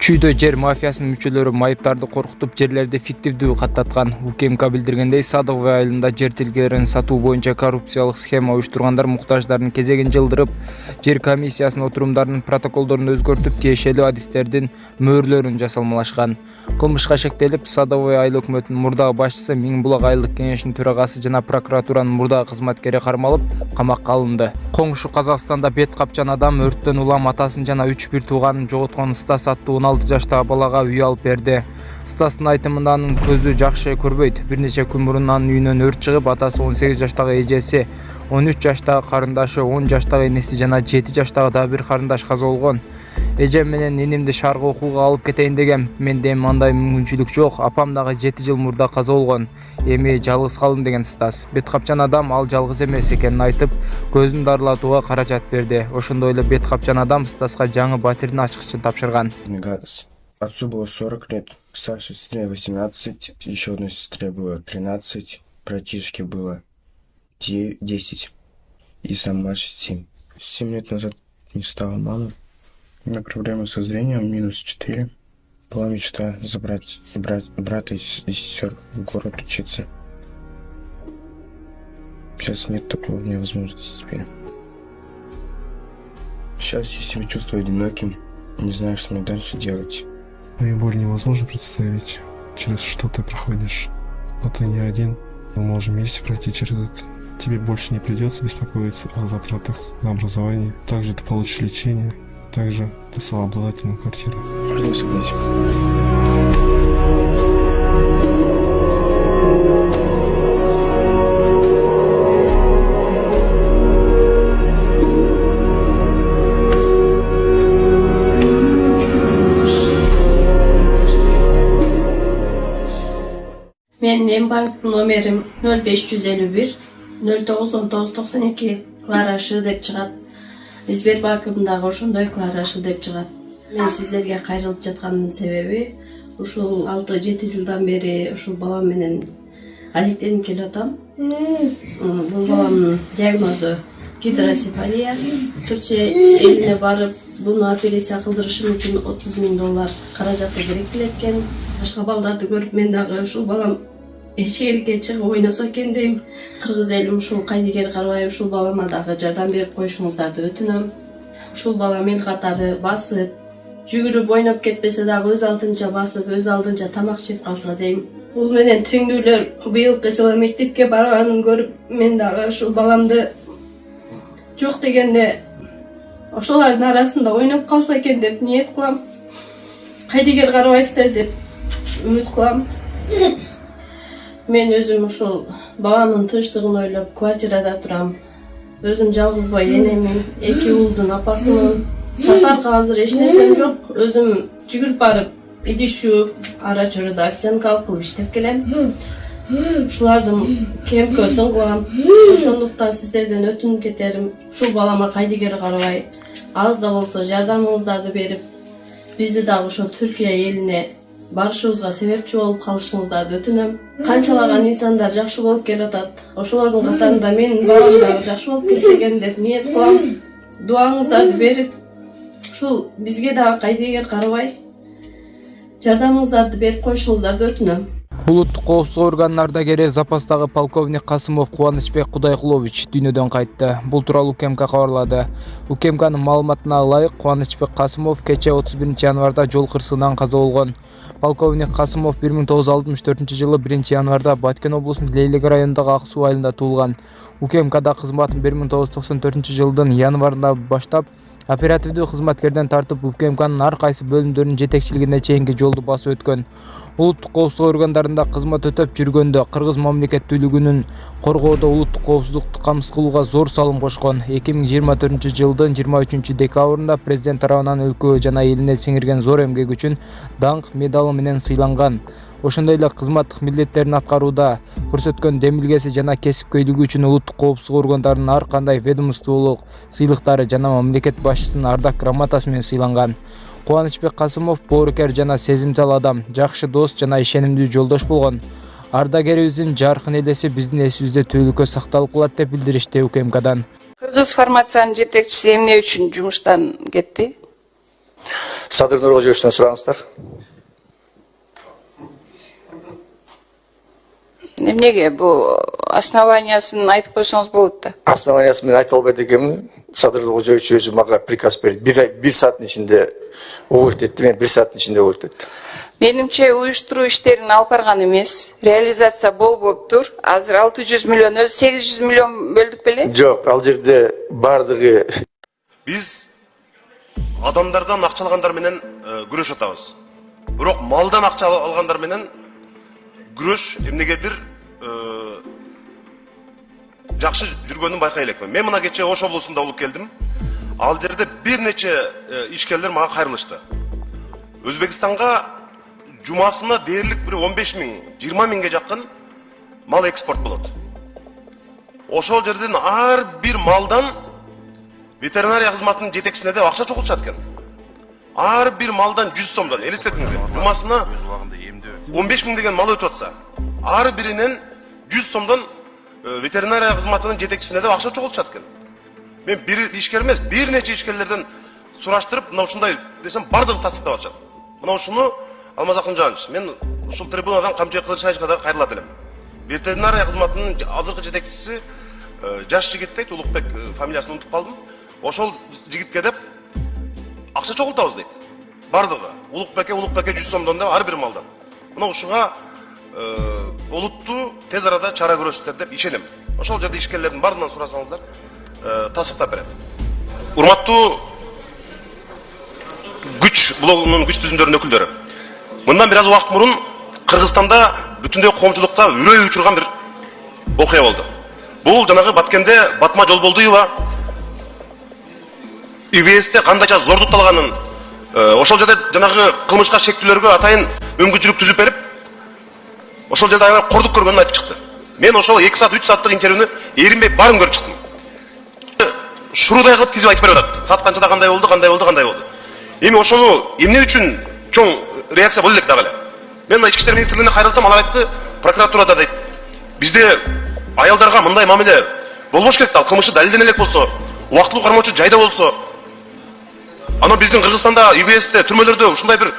Чүйдө жер мафиясынын мүчөлөрү майыптарды коркутуп, жерлерди фиктивдүү каттаткан. УКМК билдиргендей, Садовый айылында жер тилкелерин сатуу боюнча коррупциялык схема уюштургандар муктаждардын кезегин жылдырып, жер комиссиясынын отурумдарынын протоколдорун өзгөртүп, тиешелүү адистердин мөөрлөрүн жасалмалашкан. Кылмышка шектелип, Садовый айыл өкмөтүнүн мурдагы башчысы, Миңбулак айылдык кеңешинин төрагасы жана прокуратуранын мурдагы кызматкери кармалып, камакка алынды. Коңшу Казакстанда бет капчан адам өрттөн улам атасын жана 3 бир тууганын жоготкон Стас аттуу 16 жаштагы балага үй алып берди. Стастын айтымында анын көзү жакшы көрбөйт. Бир нече күн мурун анын үйүнөн өрт чыгып, атасы 18 жаштагы эжеси, 13 жаштагы карындашы, 10 жаштагы энеси жана 7 жаштагы дагы бир карындаш каза болгон. Эжем менен энимди шаарга окууга алып кетейин дегем. Менде эми андай мүмкүнчүлүк жок. Апам дагы 7 жыл мурда каза болгон. Эми жалгыз калдым деген Стас. Бет капчан адам ал жалгыз эмес экенин айтып, көзүн дарылатууга каражат берди. Ошондой эле бет капчан адам Стаска жаңы батирдин ачкычын тапшырган. Отцу было 40 лет, старшей сестре 18, еще одной сестре было 13, братишке было 10 и сам младший 7. 7 лет назад не стало мамы. У меня проблемы со зрением, -4. Была мечта забрать брата и сестер в город учиться. Сейчас нет такой у меня возможности теперь. Сейчас я себя чувствую одиноким и не знаю, что мне дальше делать. Твою боль невозможно представить, через что ты проходишь. Но ты не один. Мы можем вместе пройти через это. Тебе больше не придется беспокоиться о затратах на образование. Также ты получишь лечение. Также ты стал обладателем квартиры. Пойдем согнать. Менин банк номерим 0551 091992 Кларашы деп чыгат. Сбербанкымдагы ошондой Кларашы деп чыгат. Мен сиздерге кайрылып жаткандын себеби ушул 6-7 жылдан бери ушул балам менен алектенип келип атам. Бул баламдын диагнозу гидросефалия. Түркия элине барып, буну операция кылдырышым үчүн $30,000 каражаты керек экен. Башка балдарды көрүп мен дагы ушул балам эшикке чыгып ойносо экен дейм. Кыргыз элим ушул Кайдыгер Карабаев ушул балама дагы жардам берип коюшуңуздарды өтүнөм. Ушул балам эл катары басып, жүгүрүп ойноп кетпесе дагы өз алдынча басып, өз алдынча тамак жеп калса дейм. Бул менен теңдүүлөр быйылкы жылы мектепке барганын көрүп, мен дагы ушул баламды жок дегенде ошолордун арасында ойноп калса экен деп ниет кылам. Кайдыгер карабайсыздар деп үмүт кылам. Мен өзүм ушул баламдын тынчтыгын ойлоп квартирада турам. Өзүм жалгызбай энемин, 2 уулдун апасымын. Сапарга азыр эч нерсем жок. Өзүм жүгүрүп барып, идиш жууп, ара чоруда официанткалык кылып иштеп келем. Ушулардын кемкөсүн кылам. Ошондуктан сиздерден өтүнүп кетерим, ушул балама Кайдыгер Карабай аз да болсо жардамыңыздарды берип, бизди дагы ошо Түркия элине барышыбызга себепчи болуп калышыңыздарды өтүнөм. Канчалаган инсандар жакшы болуп келип атат. Ошолордун катарында менин балам дагы жакшы болуп кетсе экен деп ниет кылам. Дуаңыздарды берип, ушул бизге дагы Кайдыгер Карабай жардамыңыздарды берип коюшуңуздарды өтүнөм. Улуттук коопсуздук органынын ардагери запастагы полковник Касымов Кубанычбек Кудайкулович дүйнөдөн кайтты. Бул тууралуу УКМК кабарлады. УКМКнын маалыматына ылайык, Кубанычбек Касымов кече 31 январда жол кырсыгынан каза болгон. Полковник Касымов 1964 жылы 1 январда Баткен облусунун Лейлек районундагы Ак Суу айылында туулган. УКМКда кызматын 1994 жылдын январында баштап, оперативдүү кызматкерден тартып УКМКнын ар кайсы бөлүмдөрүнүн жетекчилигине чейинки жолду басып өткөн. Улуттук коопсуздук органдарында кызмат өтөп жүргөндө кыргыз мамлекеттүүлүгүнүн коргоодо улуттук коопсуздукту камсыз кылууга зор салым кошкон. 2024 жылдын 23 декабрында президент тарабынан өлкө жана элине сиңирген зор эмгек үчүн даңк медалы менен сыйланган. Ошондой эле кызматтык милдеттерин аткарууда көрсөткөн демилгеси жана кесипкөйлүгү үчүн улуттук коопсуздук органдарынын ар кандай ведомстволук сыйлыктары жана мамлекет башчысынын ардак грамотасы менен сыйланган. Кубанычбек Касымов боорукер жана сезимтал адам, жакшы дос жана ишенимдүү жолдош болгон. Ардагерибиздин жаркын элеси биздин эсибизде түбөлүккө сакталып калат деп билдиришти УКМКдан. Кыргыз формациянын жетекчиси эмне үчүн жумуштан кетти? Садыр Нуркожоевичтен сураңыздар. Эмнеге бул основаниясын айтып койсоңуз болот да. Основаниясын мен айта албайт экенмин. Садыр Нуркожоевич өзү мага приказ берди. Bir сааттын ичинде уволить этти, мен 1 сааттын ичинде уволить эттим. Менимче уюштуруу иштерин алып барган эмес. Реализация болуптур. Азыр 600 миллион, 800 миллион бөлдүк беле? Жок, ал жерде бардыгы Биз адамдардан акча алгандар менен күрөшүп атабыз. Бирок малдан акча алгандар менен күрөш эмнегедир жакшы жүргөнүн байкай элекмин. Мен мына кече Ош облусунда болуп келдим. Ал жерде бир нече ишкерлер мага кайрылышты. Өзбекстанга жумасына дээрлик бир 15 миң, 20 миңге жакын мал экспорт болот. Ошол жерден ар бир малдан ветеринария кызматынын жетекчисине де акча чогултушат экен. Ар бир малдан 100 сомдон, элестетиңиз, жумасына 15 миң деген мал өтүп атса, ар биринен 100 сомдон ветеринария кызматынын жетекчисине де акча чогултушат экен. Мен бир ишкер эмес, бир нече ишкерлерден сураштырып, мына ушундай десем бардыгы тастыктап атышат. Мына ушуну Алмаз Акынжанович, мен ушул трибунадан Камчы Кылычбаевичке да кайрылат элем. Ветеринария кызматынын азыркы жетекчиси жаш жигит дейт, Улукбек фамилиясын унутуп калдым. Ошол жигитке деп акча чогултабыз дейт. Бардыгы. Улукбекке 100 сомдон деп ар бир малдан. Мына ушуга олуттуу тез арада чара көрөсүздөр деп ишенем. Ошол жерде ишкерлердин бардынан сурасаңыздар, тастыктап берет. Урматтуу күч блогунун күч түзүмдөрүнүн өкүлдөрү. Мындан бир аз убакыт мурун Кыргызстанда бүтүндөй коомчулукта үрөй учурган бир окуя болду. Бул жанагы Баткенде Батма Жолболдуева ИВСте кандайча зордукталганын, ошол жерде жанагы кылмышка шектүүлөргө атайын мүмкүнчүлүк түзүп берип, ошол жерде аябай кордук көргөнүн айтып чыкты. Мен ошол 2 саат, 3 сааттык интервьюну эринбей барын көрүп чыктым. Шурудай кылып тизип айтып берип атат. Саат канчада кандай болду, кандай болду, кандай болду. Эми ошону эмне үчүн чоң реакция болду элек дагы эле. Мен Ички иштер министрлигине кайрылсам, алар айтты, прокуратурада дейт. Бизде аялдарга мындай мамиле болбош керек да, ал кылмышы далилдене элек болсо, убактылуу кармоочу жайда болсо. Анан биздин Кыргызстанда, ИВСте, түрмөлөрдө ушундай бир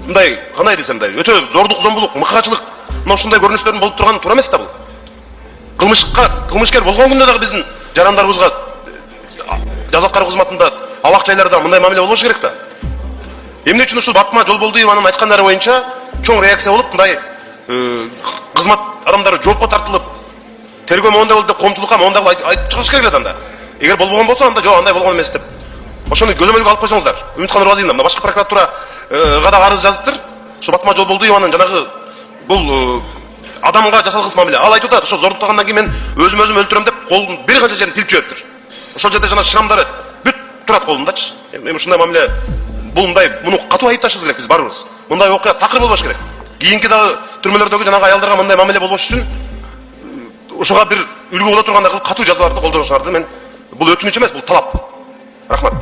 мындай, кандай десем да, өтө зордук, зомбулук, мыкаачылык, мына ушундай көрүнүштөрдүн болуп турганы туура эмес да бул. Кылмышкер болгон күндө дагы биздин жарандарыбызга жаза аткаруу кызматында, абак жайларда мындай мамиле болбош керек да. Эмне үчүн ушул Батма Жолболдуеванын айткандары боюнча чоң реакция болуп, мындай кызмат адамдары жоопко тартылып, тергөө моундай болду деп коомчулукка моундагы айтып чыгыш керек эле анда. Эгер болбогон болсо, анда жок, андай болгон эмес деп. Ошону көзөмөлгө алып койсоңуздар. Үмүткан Нурбазиевна, мына башкы прокуратурага да арыз жазыптыр. Ушу Батма Жолболдуеванын жанагы бул адамга жасалгыс мамиле. Ал айтып атат, ошо зордуктагандан кийин мен өзүм өлтүрөм деп колунун бир канча жерин тилип жибериптир. Ошол жерде жана шрамдары бүт турат колундачы. Эми ушундай мамиле, бул мындай, муну катуу айыпташыбыз керек биз барыбыз. Мындай окуя такыр болбош керек. Кийинки дагы түрмөлөрдөгү жанагы аялдарга мындай мамиле болбош үчүн ушуга бир үлгү боло тургандай кылып катуу жазаларды колдонушуларды мен, бул өтүнүч эмес, бул талап. Рахмат.